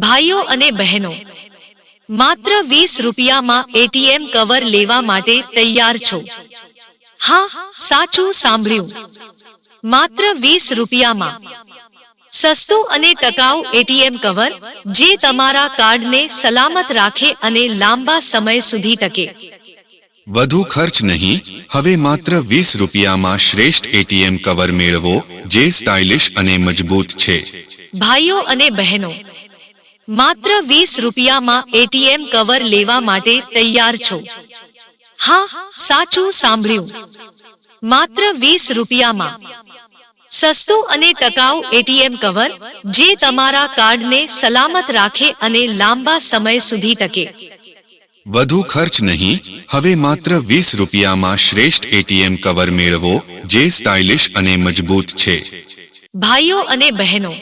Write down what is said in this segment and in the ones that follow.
ભાઈઓ અને બહેનો, માત્ર 20 રૂપિયામાં એટીએમ કવર લેવા માટે તૈયાર છો? હા, સાચું સાંભળ્યું. માત્ર 20 રૂપિયામાં સસ્તું અને ટકાઉ એટીએમ કવર, જે તમારા કાર્ડને સલામત રાખે અને લાંબા સમય સુધી ટકે. વધુ ખર્ચ નહીં. હવે માત્ર 20 રૂપિયામાં શ્રેષ્ઠ એટીએમ કવર મેળવો, જે સ્ટાઇલિશ અને મજબૂત છે. ભાઈઓ અને બહેનો, માત્ર 20 રૂપિયામાં એટીએમ કવર લેવા માટે તૈયાર છો? હા, સાચું સાંભળ્યું. માત્ર 20 રૂપિયામાં સસ્તું અને ટકાઉ એટીએમ કવર, જે તમારા કાર્ડને સલામત રાખે અને લાંબા સમય સુધી ટકે. વધુ ખર્ચ નહીં. હવે માત્ર 20 રૂપિયામાં શ્રેષ્ઠ એટીએમ કવર મેળવો, જે સ્ટાઇલિશ અને મજબૂત છે. ભાઈઓ અને બહેનો,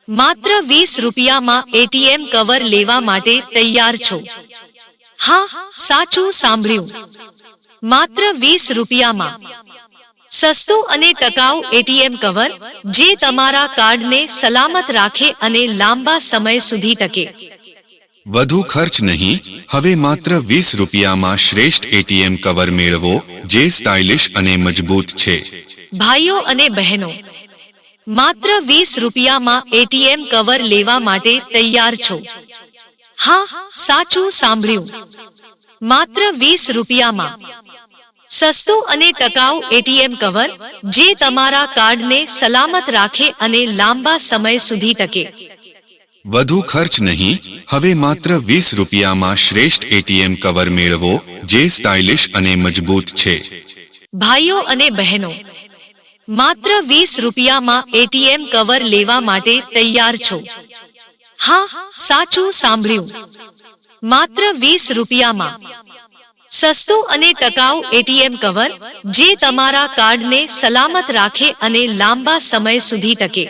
માત્ર 20 રૂપિયામાં એટીએમ કવર લેવા માટે તૈયાર છો? હા, સાચું સાંભળ્યું. માત્ર 20 રૂપિયામાં સસ્તું અને ટકાઉ એટીએમ કવર, જે તમારા કાર્ડને સલામત રાખે અને લાંબા સમય સુધી ટકે. વધુ ખર્ચ નહીં. હવે માત્ર 20 રૂપિયામાં શ્રેષ્ઠ એટીએમ કવર મેળવો, જે સ્ટાઇલિશ અને મજબૂત છે. ભાઈઓ અને બહેનો, માત્ર 20 રૂપિયામાં એટીએમ કવર લેવા માટે તૈયાર છો? હા, સાચું સાંભળ્યું. માત્ર 20 રૂપિયામાં સસ્તું અને ટકાઉ એટીએમ કવર, જે તમારા કાર્ડને સલામત રાખે અને લાંબા સમય સુધી ટકે. વધુ ખર્ચ નહીં. હવે માત્ર 20 રૂપિયામાં શ્રેષ્ઠ એટીએમ કવર મેળવો, જે સ્ટાઇલિશ અને મજબૂત છે. ભાઈઓ અને બહેનો, માત્ર 20 રૂપિયામાં એટીએમ કવર લેવા માટે તૈયાર છો? હા, સાચું સાંભળ્યું. માત્ર 20 રૂપિયામાં સસ્તું અને ટકાઉ એટીએમ કવર, જે તમારા કાર્ડને સલામત રાખે અને લાંબા સમય સુધી ટકે.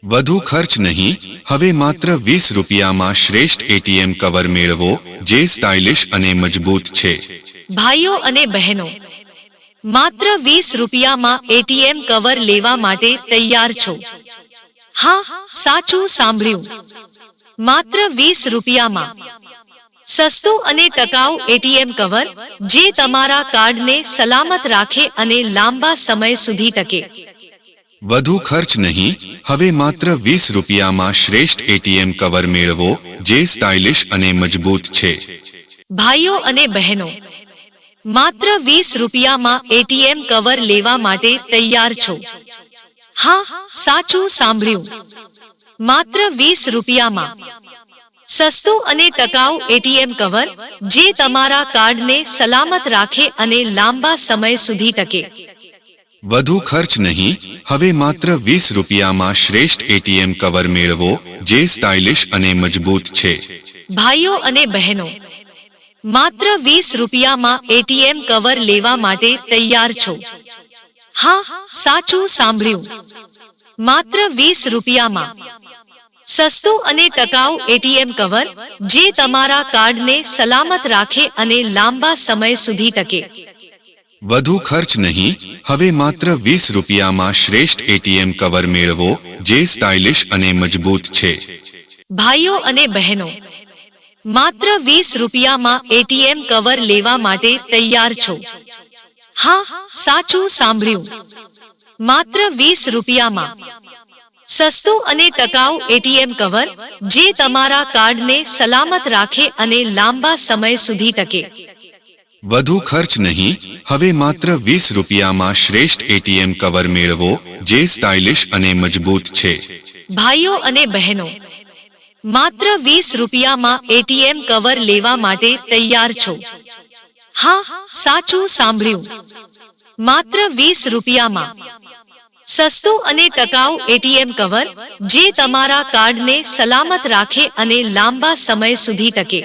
વધુ ખર્ચ નહીં. હવે માત્ર 20 રૂપિયામાં શ્રેષ્ઠ એટીએમ કવર મેળવો, જે સ્ટાઇલિશ અને મજબૂત છે. ભાઈઓ અને બહેનો, માત્ર 20 રૂપિયામાં એટીએમ કવર લેવા માટે તૈયાર છો? હા, સાચું સાંભળ્યું. માત્ર 20 રૂપિયામાં સસ્તું અને ટકાઉ એટીએમ કવર, જે તમારા કાર્ડને સલામત રાખે અને લાંબા સમય સુધી ટકે. વધુ ખર્ચ નહીં. હવે માત્ર 20 રૂપિયામાં શ્રેષ્ઠ એટીએમ કવર મેળવો, જે સ્ટાઇલિશ અને મજબૂત છે. ભાઈઓ અને બહેનો, માત્ર 20 રૂપિયામાં એટીએમ કવર લેવા માટે તૈયાર છો? હા, સાચું સાંભળ્યું. માત્ર 20 રૂપિયામાં સસ્તું અને ટકાઉ એટીએમ કવર, જે તમારા કાર્ડને સલામત રાખે અને લાંબા સમય સુધી ટકે. વધુ ખર્ચ નહીં. હવે માત્ર 20 રૂપિયામાં શ્રેષ્ઠ એટીએમ કવર મેળવો, જે સ્ટાઇલિશ અને મજબૂત છે. ભાઈઓ અને બહેનો, માત્ર 20 રૂપિયામાં એટીએમ કવર લેવા માટે તૈયાર છો? હા, સાચું સાંભળ્યું. માત્ર 20 રૂપિયામાં સસ્તું અને ટકાઉ એટીએમ કવર, જે તમારા કાર્ડને સલામત રાખે અને લાંબા સમય સુધી ટકે. વધુ ખર્ચ નહીં. હવે માત્ર 20 રૂપિયામાં શ્રેષ્ઠ એટીએમ કવર મેળવો, જે સ્ટાઇલિશ અને મજબૂત છે. ભાઈઓ અને બહેનો, માત્ર 20 રૂપિયામાં એટીએમ કવર લેવા માટે તૈયાર છો? હા, સાચું સાંભળ્યું. માત્ર 20 રૂપિયામાં સસ્તું અને ટકાઉ એટીએમ કવર, જે તમારા કાર્ડને સલામત રાખે અને લાંબા સમય સુધી ટકે. વધુ ખર્ચ નહીં. હવે માત્ર 20 રૂપિયામાં શ્રેષ્ઠ એટીએમ કવર મેળવો, જે સ્ટાઇલિશ અને મજબૂત છે. ભાઈઓ અને બહેનો, માત્ર 20 રૂપિયામાં એટીએમ કવર લેવા માટે તૈયાર છો? હા, સાચું સાંભળ્યું. માત્ર 20 રૂપિયામાં સસ્તું અને ટકાઉ એટીએમ કવર, જે તમારા કાર્ડને સલામત રાખે અને લાંબા સમય સુધી ટકે.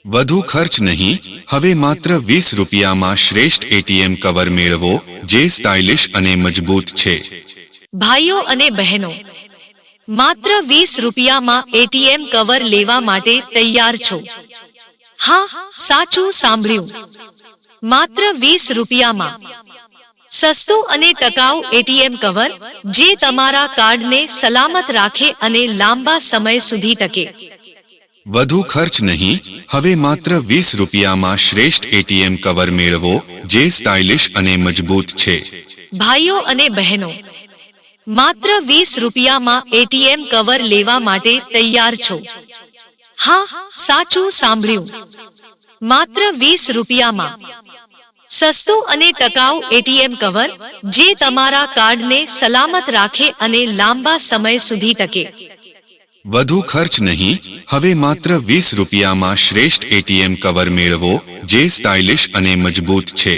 વધુ ખર્ચ નહીં. હવે માત્ર 20 રૂપિયામાં શ્રેષ્ઠ એટીએમ કવર મેળવો, જે સ્ટાઇલિશ અને મજબૂત છે. ભાઈઓ અને બહેનો, માત્ર 20 રૂપિયામાં એટીએમ કવર લેવા માટે તૈયાર છો? હા, સાચું સાંભળ્યું. માત્ર 20 રૂપિયામાં સસ્તું અને ટકાઉ એટીએમ કવર જે તમારા કાર્ડને સલામત રાખે અને લાંબા સમય સુધી ટકે. વધુ ખર્ચ નહીં, હવે માત્ર 20 રૂપિયામાં શ્રેષ્ઠ એટીએમ કવર મેળવો જે સ્ટાઇલિશ અને મજબૂત છે. ભાઈઓ અને બહેનો, માત્ર 20 રૂપિયામાં એટીએમ કવર લેવા માટે તૈયાર છો? હા, સાચું સાંભળ્યું. માત્ર 20 રૂપિયામાં સસ્તું અને ટકાઉ એટીએમ કવર જે તમારા કાર્ડને સલામત રાખે અને લાંબા સમય સુધી ટકે. વધુ ખર્ચ નહીં, હવે માત્ર 20 રૂપિયામાં શ્રેષ્ઠ એટીએમ કવર મેળવો જે સ્ટાઇલિશ અને મજબૂત છે.